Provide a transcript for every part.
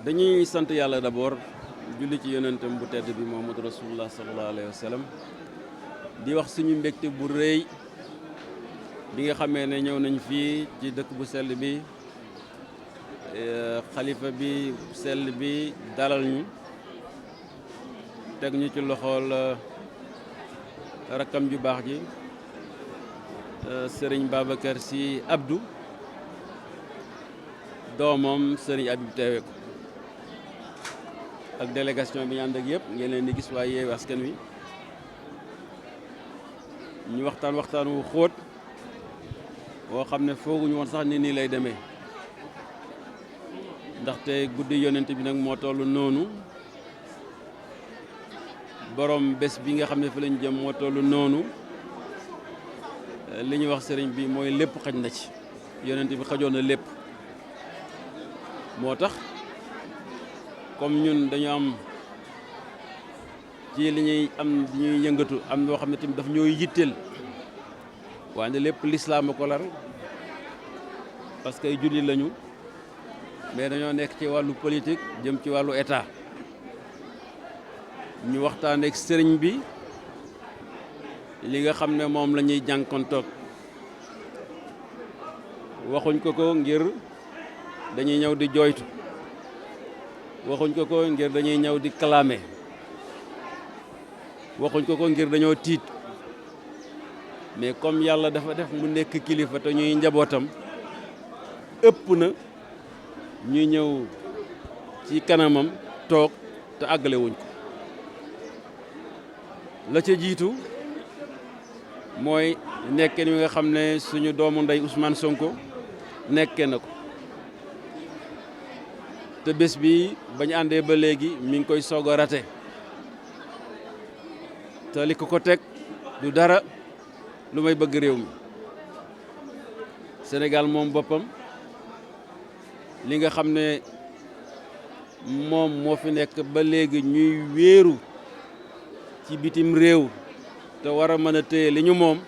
dañuy sant yàlla d'abord julli ci yonentam bu tedd bi Muhammadu Rasulullah sallallahu alayhi wa sallam di wax suñu mbégte bu rëy bi nga xamee ne ñëw nañ fii ci dëkk bu sell bi xalifa bi sell bi dalal ñu teg ñu ci loxool rakkam ju baax ji sëriñ Babacar Sy Abdou doomam sëriñ Habib teewe ko ak délégation bi ñu ànd ak yëpp ngeen leen di gis waaye Yewwi Askan Wi ñu waxtaan wu xóot woo xam ne fooguñu woon sax ni nii lay demee ndaxte guddi yonent bi nag moo toll noonu borom bés bi nga xam ne fi lañ jëm moo toll noonu li ñu wax sëriñ bi mooy lépp xaj na ci yonent bi xajoon na lépp moo tax comme ñun dañu am ci li ñuy am di ñuy yëngatu am loo xam ne tamit daf ñooy yitteel waaye lépp lislaam a ko lar parce que ay jullit lañu mais dañoo nekk ci wàllu politique jëm ci wàllu état ñu waxtaan ak sëriñ bi li nga xam ne moom la ñuy jànkontoog waxuñ ko ngir dañuy ñëw di jooytu waxuñ ko ngir dañuy ñëw di clamer waxuñ ko ngir dañoo tiit mais comme yàlla dafa def mu nekk kilifa te ñuy njabootam ëpp na ñuy ñëw ci kanamam toog te àggale wuñ ko la ca jiitu mooy nekkee ni nga xam ne suñu doomu ndey Ousmane Sonko nekkee na ko te bés bi bañ àndee ba léegi mi ngi koy soog a rate te li ko teg du dara lu may bëgg réew mi Sénégal moom boppam li nga xam ne moom moo fi nekk ba léegi ñuy wéeru ci bitim réew te war a mën a téye li ñu moom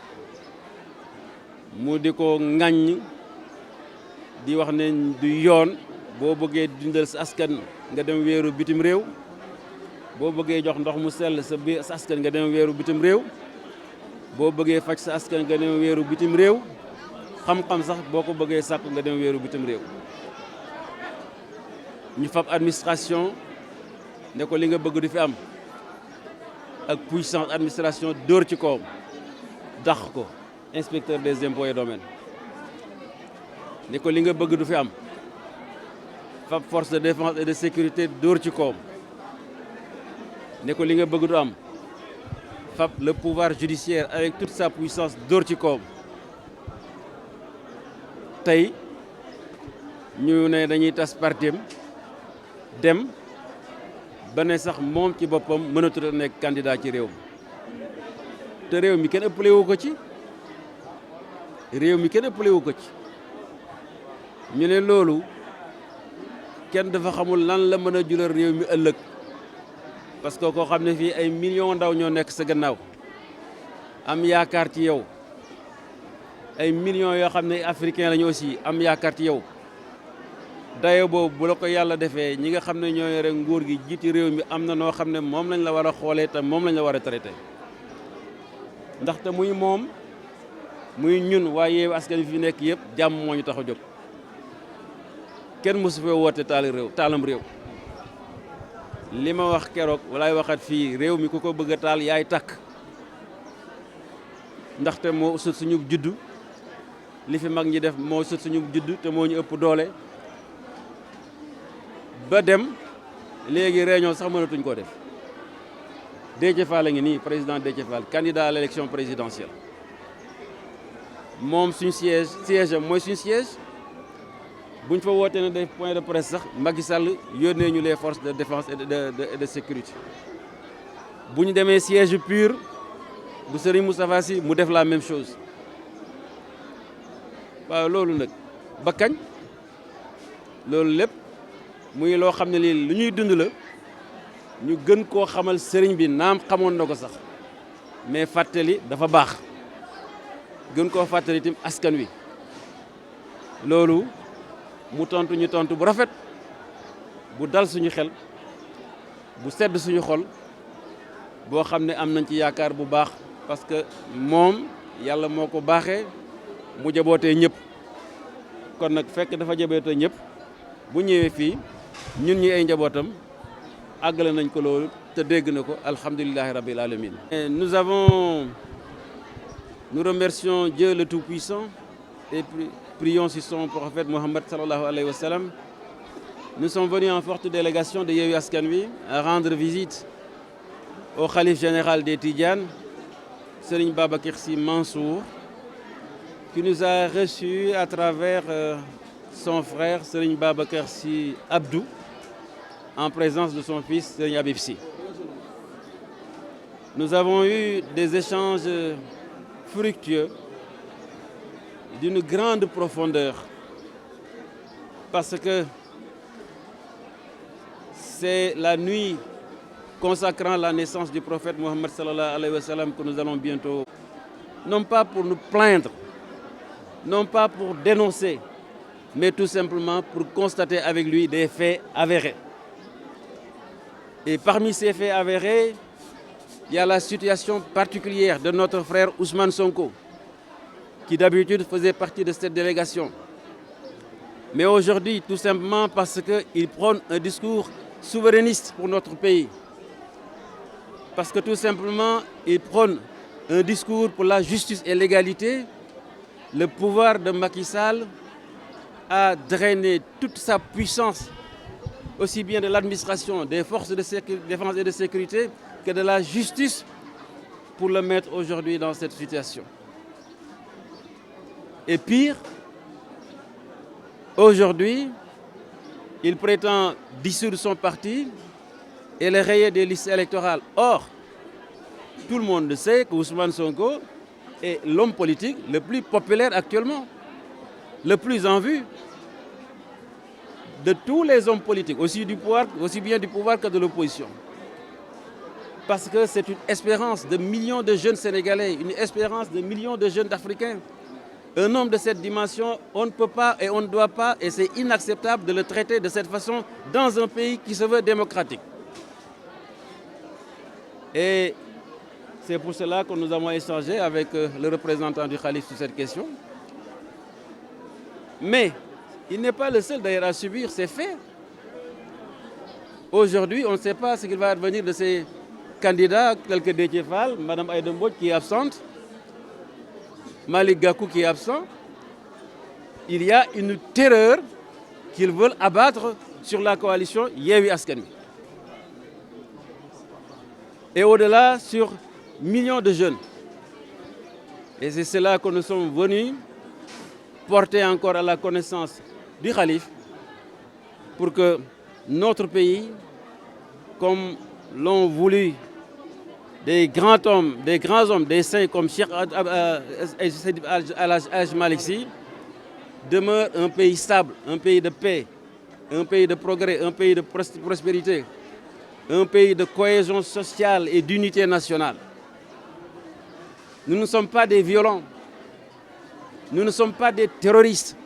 mu di ko ŋàññ di wax ne du yoon boo bëggee dundal sa askan nga dem wéeru bitim réew boo bëggee jox ndox mu sell sa askan nga dem wéeru bitim réew boo bëggee faj sa askan nga dem wéeru bitim réew xam-xam sax boo ko bëggee sàkku nga dem wéeru bitim réew ñu fab administration ne ko li nga bëgg du fi am ak puissance administration dóor ci kawam dax ko inspecteur des impôts et domaines ne ko li nga bëgg du fi am fab force de défense et de sécurité dóor ci kawam ne ko li nga bëgg du am fab le pouvoir judiciaire avec toute sa puissance dóor ci kawam tey ñu ne dañuy tas partim dem ba ne sax moom ci boppam mënatul a nekk candidat ci réew mi te réew mi kenn ëppale wu ko ci réew mi kenn ëppale wu ko ci ñu ne loolu kenn dafa xamul lan la mën a jural réew mi ëllëg parce que koo xam ne fii ay millions ndaw ñoo nekk sa gannaaw am yaakaar ci yow ay millions yoo xam ne africain lañu aussi am yaakaar ci yow dayo boobu bu la ko yàlla defee ñi nga xam ne ñoo yore nguur gi jiiti réew mi am na noo xam ne moom lañ la war a xoolee te moom lañ la war a traité ndaxte muy moom muy ñun waaye Yewwi Askan Wi fi nekk yëpp jàmm moo ñu tax a jóg kenn mosu fee woote taalam réew li ma wax keroog walaay waxat fii réew mi ku ko bëgg a taal yaay takk ndaxte moo sut suñu juddu li fi mag ñi def moo sut suñu juddu te moo ñu ëpp doole ba dem léegi réunion sax mënatuñ koo def Déthié Fall a ngi nii président Déthié Fall candidat à l'élection présidentielle moom suñu siège am mooy suñu siège buñ fa wootee ne def point de presse sax Macky Sall yónnee ñu les forces de défense et de sécurité bu ñu demee siège pur bu Serigne Moustapha Sy mu def la même chose waaw loolu nag ba kañ loolu lépp muy loo xam ne lii lu ñuy dund la ñu gën koo xamal sëriñ bi naam xamoon na ko sax mais fàttali dafa baax gën koo fàttali itam askan wi loolu mu tontu ñu tontu bu rafet bu dal suñu xel bu sedd suñu xol boo xam ne am nañ ci yaakaar bu baax parce que moom yàlla moo ko baaxee mu jabootee ñëpp kon nag fekk dafa jabootee ñëpp bu ñëwee fii ñun ñi ay njabootam àggale nañ ko loolu te dégg na ko alhamdulillahi rabbil alamin. Nous remercions Dieu le Tout-Puissant et prions sur son prophète Mohammed sallallahu alayhi wa sallam. Nous sommes venus en forte délégation de Yewwi Askan Wi à rendre visite au khalife général des Tidjanes, Serigne Babacar Sy Mansour, qui nous a reçus à travers son frère Serigne Babacar Sy Abdou, en présence de son fils Serigne Habib Sy. Nous avons eu des échanges fructueux d'une grande profondeur parce que c'est la nuit consacrant la naissance du prophète Mohammed sallallahu alayhi wa sallam que nous allons bientôt, non pas pour nous plaindre, non pas pour dénoncer, mais tout simplement pour constater avec lui des faits avérés. Et parmi ces faits avérés, il y a la situation particulière de notre frère Ousmane Sonko, qui d'habitude faisait partie de cette délégation. Mais aujourd'hui, tout simplement parce qu'il prône un discours souverainiste pour notre pays. Parce que tout simplement, il prône un discours pour la justice et l'égalité. Le pouvoir de Macky Sall a drainé toute sa puissance, aussi bien de l'administration, des forces de défense et de sécurité, que de la justice pour le mettre aujourd'hui dans cette situation. Et pire, aujourd'hui, il prétend dissoudre son parti et le rayer des listes électorales. Or, tout le monde sait que Ousmane Sonko est l'homme politique le plus populaire actuellement, le plus en vue de tous les hommes politiques, aussi bien du pouvoir que de l'opposition. Parce que c'est une espérance de millions de jeunes Sénégalais, une espérance de millions de jeunes Africains. Un homme de cette dimension, on ne peut pas et on ne doit pas, et c'est inacceptable de le traiter de cette façon dans un pays qui se veut démocratique. Et c'est pour cela que nous avons échangé avec le représentant du Khalife sur cette question. Mais il n'est pas le seul d'ailleurs à subir ces faits. Aujourd'hui, on ne sait pas ce qu'il va advenir de ces candidats tels que Déthié Fall, Mme Aïda Mbodj qui est absente, Malick Gakou qui est absent. Il y a une terreur qu'ils veulent abattre sur la coalition Yewwi Askan Wi. Et au-delà, sur millions de jeunes. Et c'est cela que nous sommes venus porter encore à la connaissance du Khalife pour que notre pays, comme l'ont voulu des grands hommes, des saints comme Cheikh Al-Hadj Malick Sy, demeure un pays stable, un pays de paix, un pays de progrès, un pays de prospérité, un pays de cohésion sociale et d'unité nationale. Nous ne sommes pas des violents, nous ne sommes pas des terroristes,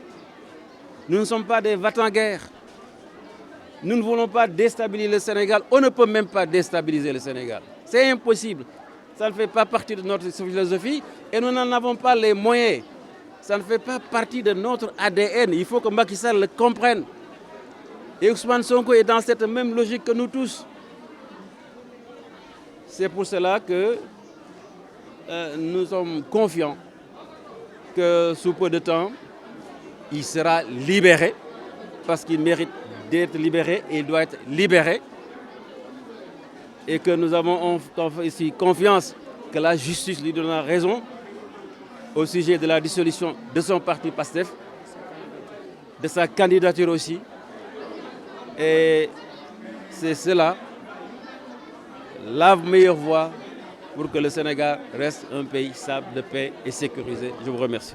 nous ne sommes pas des va-t-en-guerre. Nous ne voulons pas déstabiliser le Sénégal, on ne peut même pas déstabiliser le Sénégal. C'est impossible, ça ne fait pas partie de notre philosophie et nous n'en avons pas les moyens. Ça ne fait pas partie de notre ADN, il faut que Macky Sall le comprenne. Et Ousmane Sonko est dans cette même logique que nous tous. C'est pour cela que nous sommes confiants que sous peu de temps, il sera libéré parce qu'il mérite d'être libéré et il doit être libéré. Et que nous avons ici confiance que la justice lui donnera raison au sujet de la dissolution de son parti PASTEF, de sa candidature aussi. Et c'est cela la meilleure voie pour que le Sénégal reste un pays stable, de paix et sécurisé. Je vous remercie.